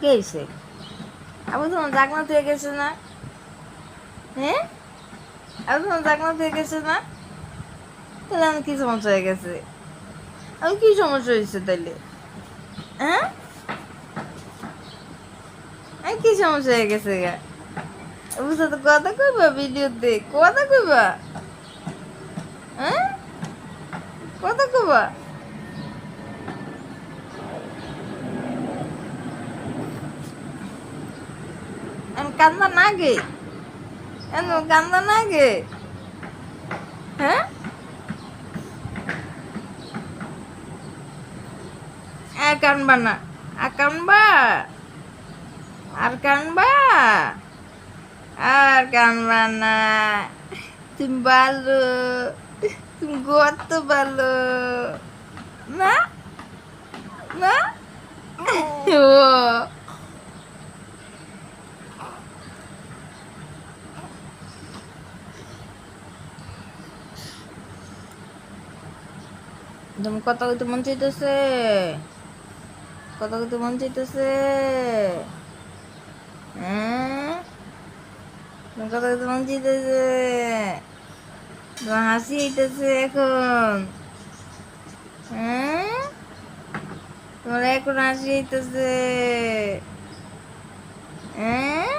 কে হয়েছে? আবার তোমার জাগনা থেকে গেছে না? হ্যাঁ, আবার তোমার জাগনা থেকে গেছে না? তাহলে আমি কি সমস্যা হয়ে গেছে? আমি কি সমস্যা হয়েছে তাইলে? হ্যাঁ, আমি কি সমস্যা হয়ে গেছে গা? বুঝতে তো কথা কইবা ভিডিওতে, কথা কইবা? হ্যাঁ, কথা কইবা? আমি কান্দা না গে, আমি কান্দা না গে। হ্যাঁ, কানবা না, কানবা, আর কানবা, আর কানবা না। তুমি ভালো, তুমি কত ভালো না, না। ও তুমি কথা কইতে মন চাইতেছে, কথা কইতে মন চাইতেছে। হ্যাঁ, তুমি কথা কইতে মন চাইতেছে, তোমার হাসি আইতেছে এখন। হ্যাঁ, তোমার এখন হাসি আইতেছে। হ্যাঁ।